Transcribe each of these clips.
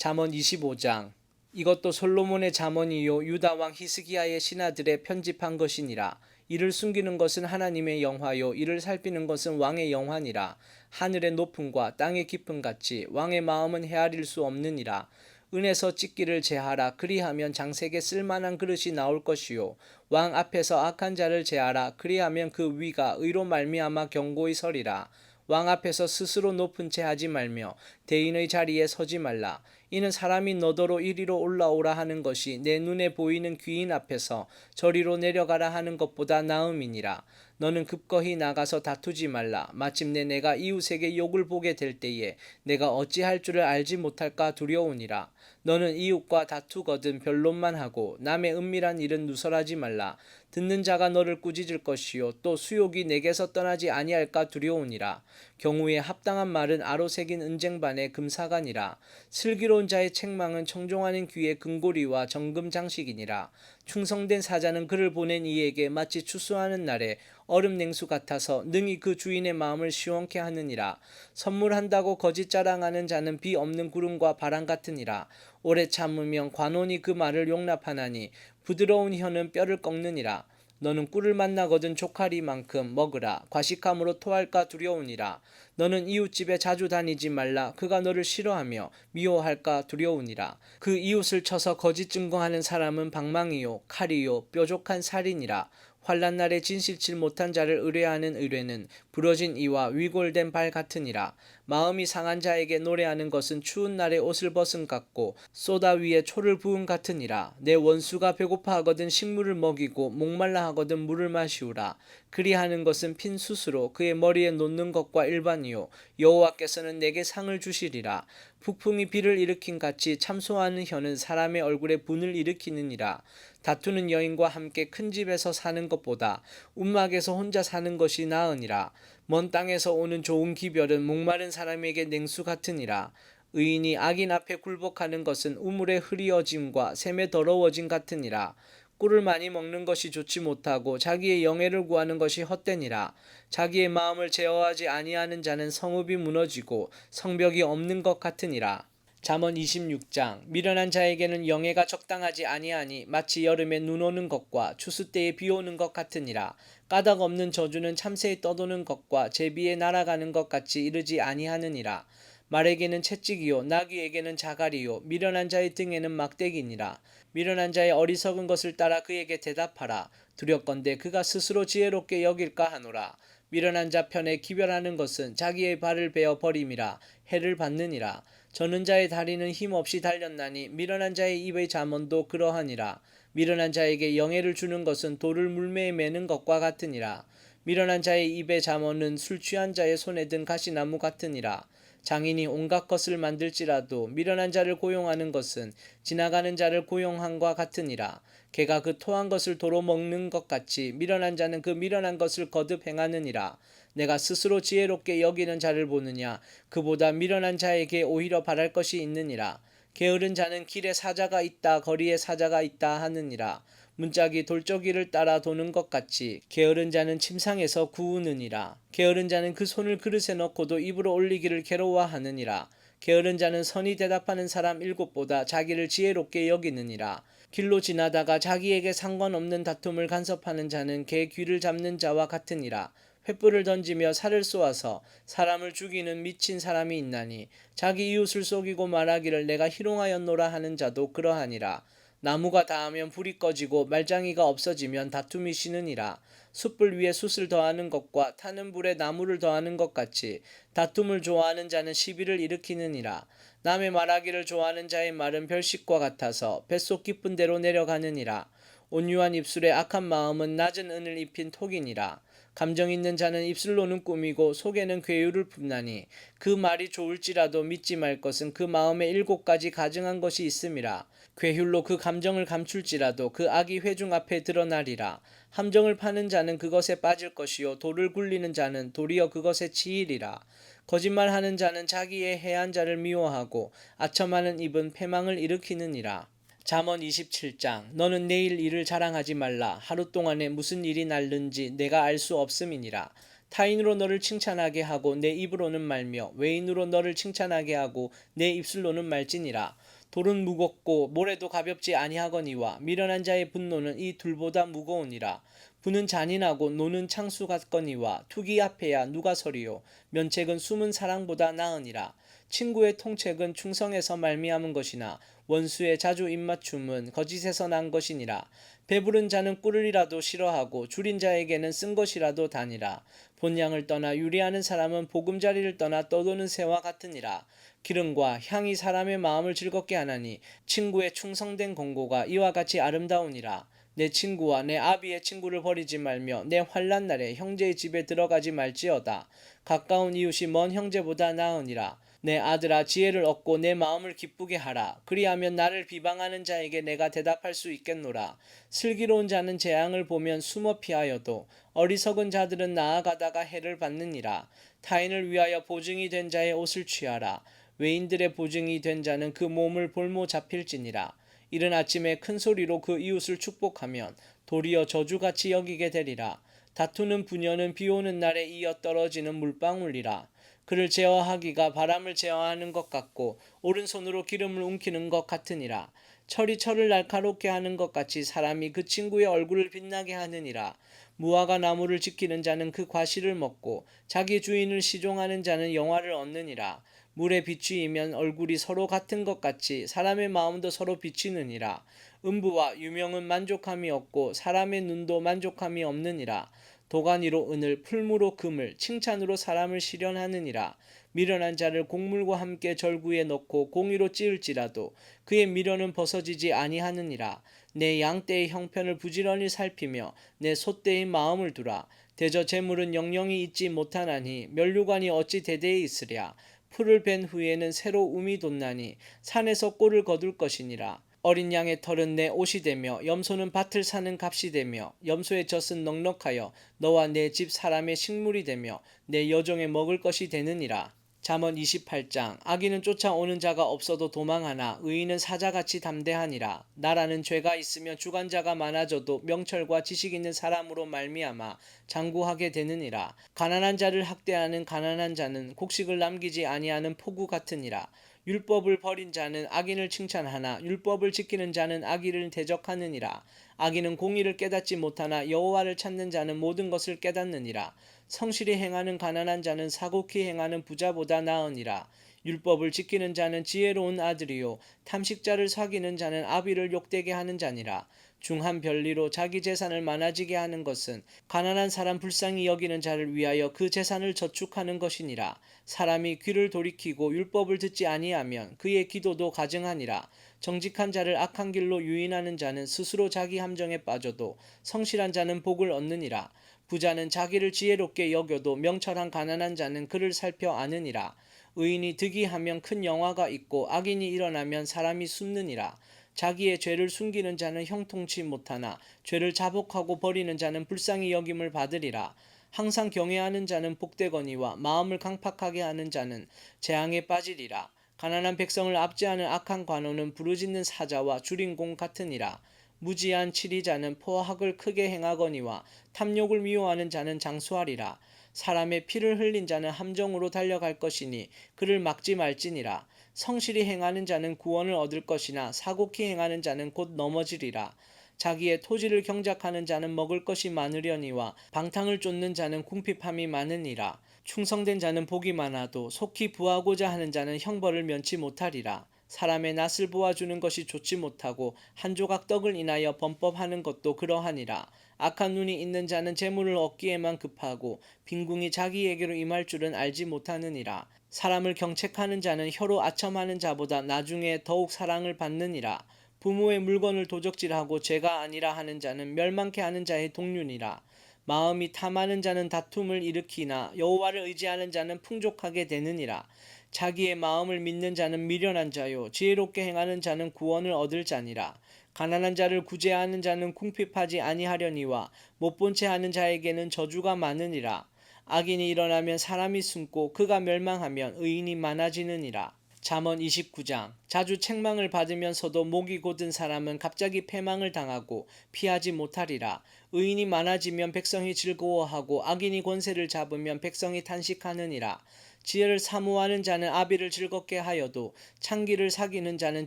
잠언 25장. 이것도 솔로몬의 잠언이요 유다 왕 히스기야의 신하들의 편집한 것이니라. 이를 숨기는 것은 하나님의 영화요 이를 살피는 것은 왕의 영화니라. 하늘의 높음과 땅의 깊음 같이 왕의 마음은 헤아릴 수 없느니라. 은에서 찢기를 제하라. 그리하면 장색에 쓸만한 그릇이 나올 것이요 왕 앞에서 악한 자를 제하라. 그리하면 그 위가 의로 말미암아 견고히 서리라. 왕 앞에서 스스로 높은 채 하지 말며 대인의 자리에 서지 말라. 이는 사람이 너더러 이리로 올라오라 하는 것이 내 눈에 보이는 귀인 앞에서 저리로 내려가라 하는 것보다 나음이니라. 너는 급거히 나가서 다투지 말라. 마침내 내가 이웃에게 욕을 보게 될 때에 내가 어찌할 줄을 알지 못할까 두려우니라. 너는 이웃과 다투거든 변론만 하고 남의 은밀한 일은 누설하지 말라. 듣는 자가 너를 꾸짖을 것이요 또 수욕이 내게서 떠나지 아니할까 두려우니라. 경우에 합당한 말은 아로 새긴 은쟁반의 금사간이라. 슬기로운 자의 책망은 청종하는 귀의 금고리와 정금 장식이니라. 충성된 사자는 그를 보낸 이에게 마치 추수하는 날에 얼음 냉수 같아서 능히 그 주인의 마음을 시원케 하느니라. 선물한다고 거짓 자랑하는 자는 비 없는 구름과 바람 같으니라. 오래 참으면 관원이 그 말을 용납하나니 부드러운 혀는 뼈를 꺾느니라. 너는 꿀을 만나거든 조카리만큼 먹으라. 과식함으로 토할까 두려우니라. 너는 이웃집에 자주 다니지 말라. 그가 너를 싫어하며 미워할까 두려우니라. 그 이웃을 쳐서 거짓 증거하는 사람은 방망이요 칼이요 뾰족한 살이니라. 환난 날에 진실치 못한 자를 의뢰하는 의뢰는 부러진 이와 위골된 발 같으니라. 마음이 상한 자에게 노래하는 것은 추운 날에 옷을 벗은 같고 쏘다 위에 초를 부은 같으니라. 내 원수가 배고파 하거든 식물을 먹이고 목말라 하거든 물을 마시우라. 그리하는 것은 핀 숯으로 그의 머리에 놓는 것과 일반이요 여호와께서는 내게 상을 주시리라. 북풍이 비를 일으킨 같이 참소하는 혀는 사람의 얼굴에 분을 일으키느니라. 다투는 여인과 함께 큰 집에서 사는 것보다 움막에서 혼자 사는 것이 나으니라. 먼 땅에서 오는 좋은 기별은 목마른 사람에게 냉수 같으니라. 의인이 악인 앞에 굴복하는 것은 우물의 흐리어짐과 샘의 더러워짐 같으니라. 꿀을 많이 먹는 것이 좋지 못하고 자기의 영예를 구하는 것이 헛되니라. 자기의 마음을 제어하지 아니하는 자는 성읍이 무너지고 성벽이 없는 것 같으니라. 잠언 26장. 미련한 자에게는 영예가 적당하지 아니하니 마치 여름에 눈 오는 것과 추수 때에 비 오는 것 같으니라. 까닭 없는 저주는 참새에 떠도는 것과 제비에 날아가는 것 같이 이르지 아니하느니라. 말에게는 채찍이요 나귀에게는 자갈이요 미련한 자의 등에는 막대기니라. 미련한 자의 어리석은 것을 따라 그에게 대답하라. 두렵건대 그가 스스로 지혜롭게 여길까 하노라. 미련한 자 편에 기별하는 것은 자기의 발을 베어 버림이라. 해를 받느니라. 저는 자의 다리는 힘없이 달렸나니 미련한 자의 입의 잠언도 그러하니라. 미련한 자에게 영예를 주는 것은 돌을 물매에 매는 것과 같으니라. 미련한 자의 입의 잠언은 술 취한 자의 손에 든 가시나무 같으니라. 장인이 온갖 것을 만들지라도 미련한 자를 고용하는 것은 지나가는 자를 고용함과 같으니라. 개가 그 토한 것을 도로 먹는 것 같이 미련한 자는 그 미련한 것을 거듭 행하느니라. 내가 스스로 지혜롭게 여기는 자를 보느냐. 그보다 미련한 자에게 오히려 바랄 것이 있느니라. 게으른 자는 길에 사자가 있다 거리에 사자가 있다 하느니라. 문짝이 돌저귀를 따라 도는 것 같이 게으른 자는 침상에서 구우느니라. 게으른 자는 그 손을 그릇에 넣고도 입으로 올리기를 괴로워하느니라. 게으른 자는 선히 대답하는 사람 7보다 자기를 지혜롭게 여기느니라. 길로 지나다가 자기에게 상관없는 다툼을 간섭하는 자는 개 귀를 잡는 자와 같으니라. 횃불을 던지며 살을 쏘아서 사람을 죽이는 미친 사람이 있나니 자기 이웃을 속이고 말하기를 내가 희롱하였노라 하는 자도 그러하니라. 나무가 닿으면 불이 꺼지고 말장이가 없어지면 다툼이 쉬느니라. 숯불 위에 숯을 더하는 것과 타는 불에 나무를 더하는 것 같이 다툼을 좋아하는 자는 시비를 일으키느니라. 남의 말하기를 좋아하는 자의 말은 별식과 같아서 뱃속 깊은 데로 내려가느니라. 온유한 입술에 악한 마음은 낮은 은을 입힌 톡이니라. 감정 있는 자는 입술로는 꾸미고 속에는 괴유를 품나니 그 말이 좋을지라도 믿지 말 것은 그 마음에 7가지 가증한 것이 있음이라. 괴휼로 그 감정을 감출지라도 그 악이 회중 앞에 드러나리라. 함정을 파는 자는 그것에 빠질 것이요 돌을 굴리는 자는 도리어 그것에 치이리라. 거짓말하는 자는 자기의 해한 자를 미워하고 아첨하는 입은 패망을 일으키느니라. 잠언 27장. 너는 내일 일을 자랑하지 말라. 하루 동안에 무슨 일이 날는지 내가 알 수 없음이니라. 타인으로 너를 칭찬하게 하고 내 입으로는 말며 외인으로 너를 칭찬하게 하고 내 입술로는 말지니라. 돌은 무겁고 모래도 가볍지 아니하거니와 미련한 자의 분노는 이 둘보다 무거우니라. 부는 잔인하고 노는 창수 같거니와 투기 앞에야 누가 서리요. 면책은 숨은 사랑보다 나으니라. 친구의 통책은 충성에서 말미암은 것이나 원수의 자주 입맞춤은 거짓에서 난 것이니라. 배부른 자는 꿀이라도 싫어하고 줄인 자에게는 쓴 것이라도 다니라. 본향을 떠나 유리하는 사람은 보금자리를 떠나 떠도는 새와 같으니라. 기름과 향이 사람의 마음을 즐겁게 하나니 친구의 충성된 공고가 이와 같이 아름다우니라. 내 친구와 내 아비의 친구를 버리지 말며 내 환난 날에 형제의 집에 들어가지 말지어다. 가까운 이웃이 먼 형제보다 나으니라. 내 아들아 지혜를 얻고 내 마음을 기쁘게 하라. 그리하면 나를 비방하는 자에게 내가 대답할 수 있겠노라. 슬기로운 자는 재앙을 보면 숨어 피하여도 어리석은 자들은 나아가다가 해를 받느니라. 타인을 위하여 보증이 된 자의 옷을 취하라. 외인들의 보증이 된 자는 그 몸을 볼모 잡힐지니라. 이른 아침에 큰 소리로 그 이웃을 축복하면 도리어 저주같이 여기게 되리라. 다투는 부녀는 비오는 날에 이어 떨어지는 물방울이라. 그를 제어하기가 바람을 제어하는 것 같고 오른손으로 기름을 움키는 것 같으니라. 철이 철을 날카롭게 하는 것 같이 사람이 그 친구의 얼굴을 빛나게 하느니라. 무화과 나무를 지키는 자는 그 과실을 먹고 자기 주인을 시종하는 자는 영화를 얻느니라. 물에 비추이면 얼굴이 서로 같은 것 같이 사람의 마음도 서로 비추느니라. 음부와 유명은 만족함이 없고 사람의 눈도 만족함이 없느니라. 도가니로 은을 풀무로 금을 칭찬으로 사람을 실현하느니라. 미련한 자를 곡물과 함께 절구에 넣고 공의로 찌을지라도 그의 미련은 벗어지지 아니하느니라. 내 양떼의 형편을 부지런히 살피며 내 소떼의 마음을 두라. 대저 재물은 영영이 있지 못하나니 면류관이 어찌 대대에 있으랴. 풀을 벤 후에는 새로 움이 돋나니 산에서 꼴을 거둘 것이니라. 어린 양의 털은 내 옷이 되며 염소는 밭을 사는 값이 되며 염소의 젖은 넉넉하여 너와 내 집 사람의 식물이 되며 내 여종의 먹을 것이 되느니라. 잠언 28장. 악인은 쫓아오는 자가 없어도 도망하나 의인은 사자같이 담대하니라. 나라는 죄가 있으면 주관자가 많아져도 명철과 지식 있는 사람으로 말미암아 장구하게 되느니라. 가난한 자를 학대하는 가난한 자는 곡식을 남기지 아니하는 포구 같으니라. 율법을 버린 자는 악인을 칭찬하나 율법을 지키는 자는 악인을 대적하느니라. 악인은 공의를 깨닫지 못하나 여호와를 찾는 자는 모든 것을 깨닫느니라. 성실히 행하는 가난한 자는 사곡히 행하는 부자보다 나으니라. 율법을 지키는 자는 지혜로운 아들이요 탐식자를 사귀는 자는 아비를 욕되게 하는 자니라. 중한 별리로 자기 재산을 많아지게 하는 것은 가난한 사람 불쌍히 여기는 자를 위하여 그 재산을 저축하는 것이니라. 사람이 귀를 돌이키고 율법을 듣지 아니하면 그의 기도도 가증하니라. 정직한 자를 악한 길로 유인하는 자는 스스로 자기 함정에 빠져도 성실한 자는 복을 얻느니라. 부자는 자기를 지혜롭게 여겨도 명철한 가난한 자는 그를 살펴 아느니라. 의인이 득이하면 큰 영화가 있고 악인이 일어나면 사람이 숨느니라. 자기의 죄를 숨기는 자는 형통치 못하나 죄를 자복하고 버리는 자는 불쌍히 여김을 받으리라. 항상 경외하는 자는 복되거니와 마음을 강팍하게 하는 자는 재앙에 빠지리라. 가난한 백성을 압제하는 악한 관원은 부르짖는 사자와 주린공 같으니라. 무지한 치리자는 포악을 크게 행하거니와 탐욕을 미워하는 자는 장수하리라. 사람의 피를 흘린 자는 함정으로 달려갈 것이니 그를 막지 말지니라. 성실히 행하는 자는 구원을 얻을 것이나 사곡히 행하는 자는 곧 넘어지리라. 자기의 토지를 경작하는 자는 먹을 것이 많으려니와 방탕을 쫓는 자는 궁핍함이 많으니라. 충성된 자는 복이 많아도 속히 부하고자 하는 자는 형벌을 면치 못하리라. 사람의 낯을 보아주는 것이 좋지 못하고 한 조각 떡을 인하여 범법하는 것도 그러하니라. 악한 눈이 있는 자는 재물을 얻기에만 급하고 빈궁이 자기에게로 임할 줄은 알지 못하느니라. 사람을 경책하는 자는 혀로 아첨하는 자보다 나중에 더욱 사랑을 받느니라. 부모의 물건을 도적질하고 죄가 아니라 하는 자는 멸망케 하는 자의 동륜이라. 마음이 탐하는 자는 다툼을 일으키나 여호와를 의지하는 자는 풍족하게 되느니라. 자기의 마음을 믿는 자는 미련한 자요 지혜롭게 행하는 자는 구원을 얻을 자니라. 가난한 자를 구제하는 자는 궁핍하지 아니하려니와 못본 채 하는 자에게는 저주가 많으니라. 악인이 일어나면 사람이 숨고 그가 멸망하면 의인이 많아지느니라. 잠언 29장. 자주 책망을 받으면서도 목이 곧은 사람은 갑자기 패망을 당하고 피하지 못하리라. 의인이 많아지면 백성이 즐거워하고 악인이 권세를 잡으면 백성이 탄식하느니라. 지혜를 사모하는 자는 아비를 즐겁게 하여도 창기를 사귀는 자는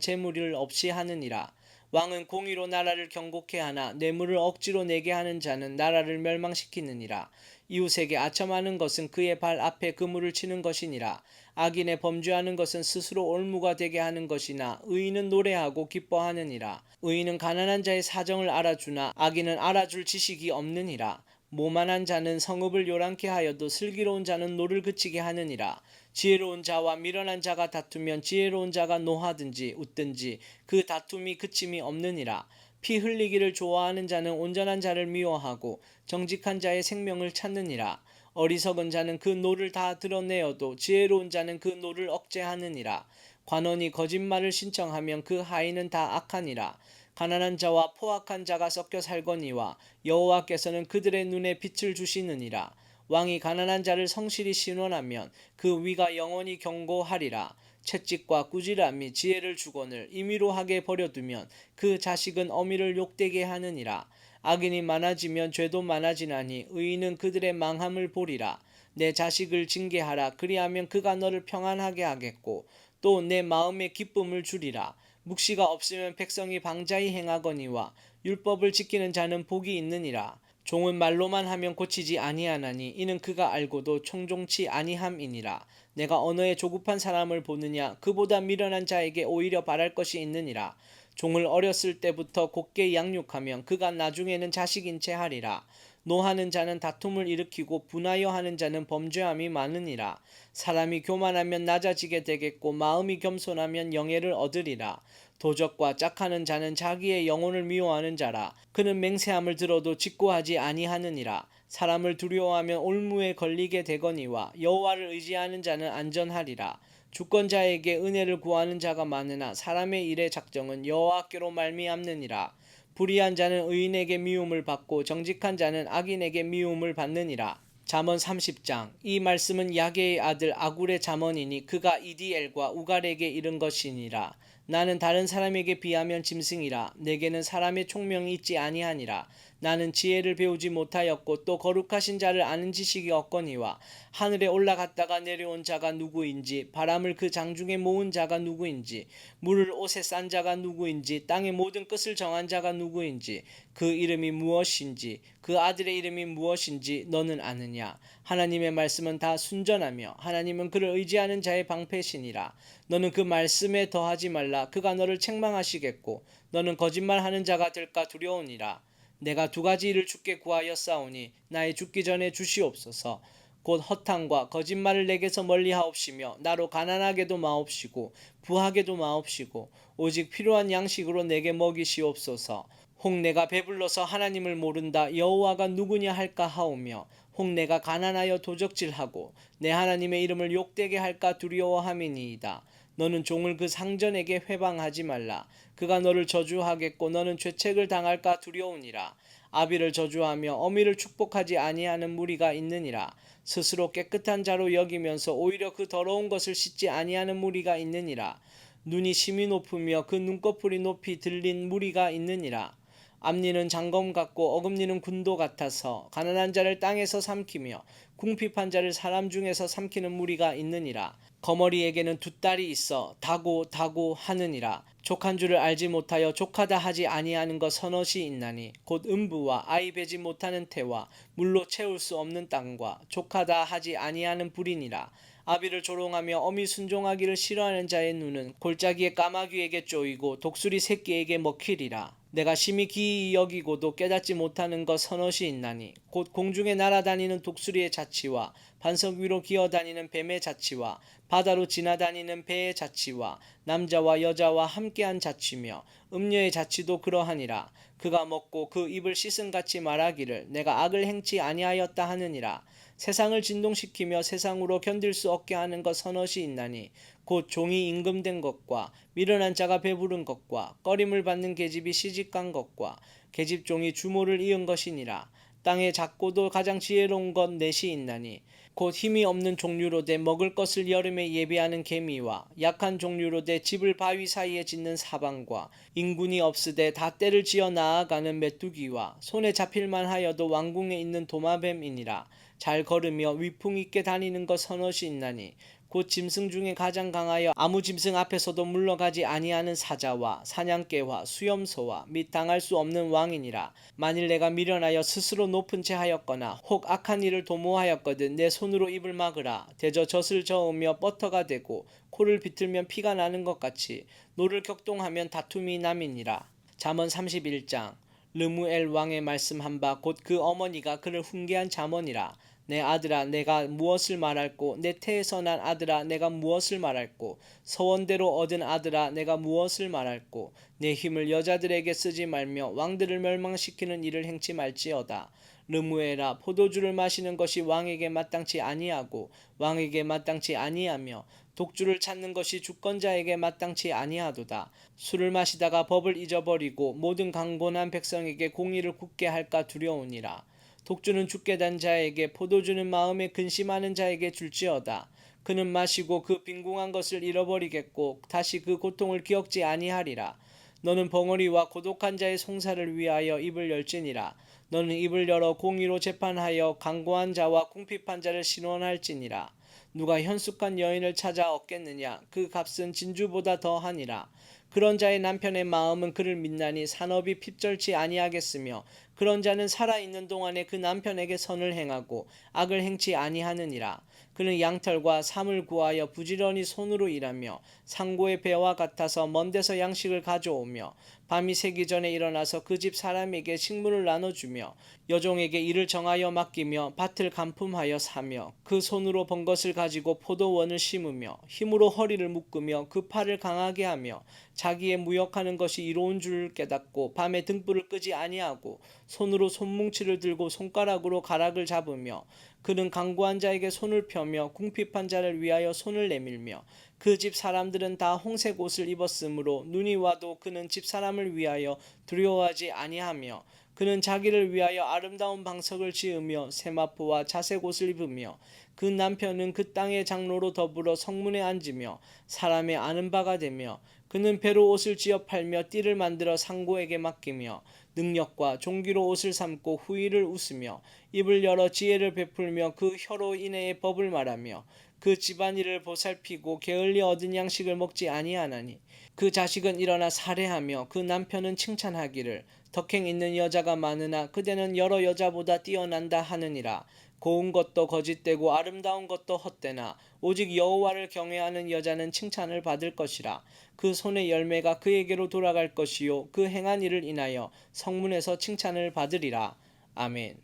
재물을 없이 하느니라. 왕은 공의로 나라를 경고케 하나 뇌물을 억지로 내게 하는 자는 나라를 멸망시키느니라. 이웃에게 아첨하는 것은 그의 발 앞에 그물을 치는 것이니라. 악인의 범죄하는 것은 스스로 올무가 되게 하는 것이나 의인은 노래하고 기뻐하느니라. 의인은 가난한 자의 사정을 알아주나 악인은 알아줄 지식이 없느니라. 모만한 자는 성읍을 요란케 하여도 슬기로운 자는 노를 그치게 하느니라. 지혜로운 자와 미련한 자가 다투면 지혜로운 자가 노하든지 웃든지 그 다툼이 그침이 없느니라. 피 흘리기를 좋아하는 자는 온전한 자를 미워하고 정직한 자의 생명을 찾느니라. 어리석은 자는 그 노를 다 드러내어도 지혜로운 자는 그 노를 억제하느니라. 관원이 거짓말을 신청하면 그 하인은 다 악하니라. 가난한 자와 포악한 자가 섞여 살거니와 여호와께서는 그들의 눈에 빛을 주시느니라. 왕이 가난한 자를 성실히 신원하면 그 위가 영원히 경고하리라. 채찍과 꾸지람이 지혜를 주거늘 임의로 하게 버려두면 그 자식은 어미를 욕되게 하느니라. 악인이 많아지면 죄도 많아지나니 의인은 그들의 망함을 보리라. 내 자식을 징계하라. 그리하면 그가 너를 평안하게 하겠고 또 내 마음에 기쁨을 주리라. 묵시가 없으면 백성이 방자히 행하거니와 율법을 지키는 자는 복이 있느니라. 종은 말로만 하면 고치지 아니하나니 이는 그가 알고도 청종치 아니함이니라. 내가 언어에 조급한 사람을 보느냐 그보다 미련한 자에게 오히려 바랄 것이 있느니라. 종을 어렸을 때부터 곧게 양육하면 그가 나중에는 자식인 채 하리라. 노하는 자는 다툼을 일으키고 분하여 하는 자는 범죄함이 많으니라. 사람이 교만하면 낮아지게 되겠고 마음이 겸손하면 영예를 얻으리라. 도적과 짝하는 자는 자기의 영혼을 미워하는 자라. 그는 맹세함을 들어도 직고하지 아니하느니라. 사람을 두려워하면 올무에 걸리게 되거니와 여호와를 의지하는 자는 안전하리라. 주권자에게 은혜를 구하는 자가 많으나 사람의 일의 작정은 여호와께로 말미암느니라. 불의한 자는 의인에게 미움을 받고 정직한 자는 악인에게 미움을 받느니라. 잠언 30장. 이 말씀은 야게의 아들 아굴의 잠언이니 그가 이디엘과 우갈에게 이른 것이니라. 나는 다른 사람에게 비하면 짐승이라. 내게는 사람의 총명이 있지 아니하니라. 나는 지혜를 배우지 못하였고 또 거룩하신 자를 아는 지식이 없거니와 하늘에 올라갔다가 내려온 자가 누구인지 바람을 그 장중에 모은 자가 누구인지 물을 옷에 싼 자가 누구인지 땅의 모든 끝을 정한 자가 누구인지 그 이름이 무엇인지 그 아들의 이름이 무엇인지 너는 아느냐. 하나님의 말씀은 다 순전하며 하나님은 그를 의지하는 자의 방패시니라. 너는 그 말씀에 더하지 말라. 그가 너를 책망하시겠고 너는 거짓말하는 자가 될까 두려우니라. 내가 두 가지 일을 주께 구하였사오니 나의 죽기 전에 주시옵소서. 곧 허탕과 거짓말을 내게서 멀리하옵시며 나로 가난하게도 마옵시고 부하게도 마옵시고 오직 필요한 양식으로 내게 먹이시옵소서. 혹 내가 배불러서 하나님을 모른다 여호와가 누구냐 할까 하오며 혹 내가 가난하여 도적질하고 내 하나님의 이름을 욕되게 할까 두려워함이니이다. 너는 종을 그 상전에게 회방하지 말라. 그가 너를 저주하겠고 너는 죄책을 당할까 두려우니라. 아비를 저주하며 어미를 축복하지 아니하는 무리가 있느니라. 스스로 깨끗한 자로 여기면서 오히려 그 더러운 것을 씻지 아니하는 무리가 있느니라. 눈이 심히 높으며 그 눈꺼풀이 높이 들린 무리가 있느니라. 앞니는 장검 같고 어금니는 군도 같아서 가난한 자를 땅에서 삼키며 궁핍한 자를 사람 중에서 삼키는 무리가 있느니라. 거머리에게는 두 딸이 있어 다고 하느니라. 족한 줄을 알지 못하여 족하다 하지 아니하는 것 서너시 있나니 곧 음부와 아이 베지 못하는 태와 물로 채울 수 없는 땅과 족하다 하지 아니하는 불이니라. 아비를 조롱하며 어미 순종하기를 싫어하는 자의 눈은 골짜기의 까마귀에게 쪼이고 독수리 새끼에게 먹히리라. 내가 심히 기이 여기고도 깨닫지 못하는 것 서너시 있나니 곧 공중에 날아다니는 독수리의 자치와 반석 위로 기어다니는 뱀의 자치와 바다로 지나다니는 배의 자치와 남자와 여자와 함께한 자치며 음녀의 자치도 그러하니라. 그가 먹고 그 입을 씻음같이 말하기를 내가 악을 행치 아니하였다 하느니라. 세상을 진동시키며 세상으로 견딜 수 없게 하는 것 서너시 있나니 곧 종이 임금된 것과 미련한 자가 배부른 것과 꺼림을 받는 계집이 시집간 것과 계집종이 주모를 이은 것이니라. 땅의 작고도 가장 지혜로운 것 넷이 있나니 곧 힘이 없는 종류로되 먹을 것을 여름에 예비하는 개미와 약한 종류로되 집을 바위 사이에 짓는 사방과 인군이 없으되 다 때를 지어 나아가는 메뚜기와 손에 잡힐만 하여도 왕궁에 있는 도마뱀이니라. 잘 걸으며 위풍 있게 다니는 것 서넛이 있나니 곧 짐승 중에 가장 강하여 아무 짐승 앞에서도 물러가지 아니하는 사자와 사냥개와 수염소와 및 당할 수 없는 왕이니라. 만일 내가 미련하여 스스로 높은 채 하였거나 혹 악한 일을 도모하였거든 내 손으로 입을 막으라. 대저 젖을 저으며 뻗터가 되고 코를 비틀면 피가 나는 것 같이 노를 격동하면 다툼이 남이니라. 잠언 31장. 르무엘 왕의 말씀한 바 곧 그 어머니가 그를 훈계한 잠언이라. 내 아들아 내가 무엇을 말할꼬 내 태에서 난 아들아 내가 무엇을 말할꼬 서원대로 얻은 아들아 내가 무엇을 말할꼬 내 힘을 여자들에게 쓰지 말며 왕들을 멸망시키는 일을 행치 말지어다. 르무엘아 포도주를 마시는 것이 왕에게 마땅치 아니하고 왕에게 마땅치 아니하며 독주를 찾는 것이 주권자에게 마땅치 아니하도다. 술을 마시다가 법을 잊어버리고 모든 강곤한 백성에게 공의를 굳게 할까 두려우니라. 독주는 죽게 된 자에게 포도주는 마음에 근심하는 자에게 줄지어다. 그는 마시고 그 빈궁한 것을 잃어버리겠고 다시 그 고통을 기억지 아니하리라. 너는 벙어리와 고독한 자의 송사를 위하여 입을 열지니라. 너는 입을 열어 공의로 재판하여 강고한 자와 궁핍한 자를 신원할지니라. 누가 현숙한 여인을 찾아 얻겠느냐 그 값은 진주보다 더하니라. 그런 자의 남편의 마음은 그를 믿나니 산업이 핍절치 아니하겠으며 그런 자는 살아있는 동안에 그 남편에게 선을 행하고 악을 행치 아니하느니라. 그는 양털과 삼을 구하여 부지런히 손으로 일하며 상고의 배와 같아서 먼 데서 양식을 가져오며 밤이 새기 전에 일어나서 그 집 사람에게 식물을 나눠주며 여종에게 일을 정하여 맡기며 밭을 간품하여 사며 그 손으로 번 것을 가지고 포도원을 심으며 힘으로 허리를 묶으며 그 팔을 강하게 하며 자기의 무역하는 것이 이로운 줄을 깨닫고 밤에 등불을 끄지 아니하고 손으로 손뭉치를 들고 손가락으로 가락을 잡으며 그는 강구한 자에게 손을 펴며 궁핍한 자를 위하여 손을 내밀며 그 집 사람들은 다 홍색 옷을 입었으므로 눈이 와도 그는 집 사람을 위하여 두려워하지 아니하며 그는 자기를 위하여 아름다운 방석을 지으며 세마포와 자색 옷을 입으며 그 남편은 그 땅의 장로로 더불어 성문에 앉으며 사람의 아는 바가 되며 그는 배로 옷을 지어 팔며 띠를 만들어 상고에게 맡기며 능력과 종기로 옷을 삼고 후의를 웃으며 입을 열어 지혜를 베풀며 그 혀로 인해의 법을 말하며 그 집안일을 보살피고 게을리 얻은 양식을 먹지 아니하나니 그 자식은 일어나 살해하며 그 남편은 칭찬하기를 덕행 있는 여자가 많으나 그대는 여러 여자보다 뛰어난다 하느니라. 고운 것도 거짓되고 아름다운 것도 헛되나 오직 여호와를 경외하는 여자는 칭찬을 받을 것이라. 그 손의 열매가 그에게로 돌아갈 것이요 그 행한 일을 인하여 성문에서 칭찬을 받으리라. 아멘.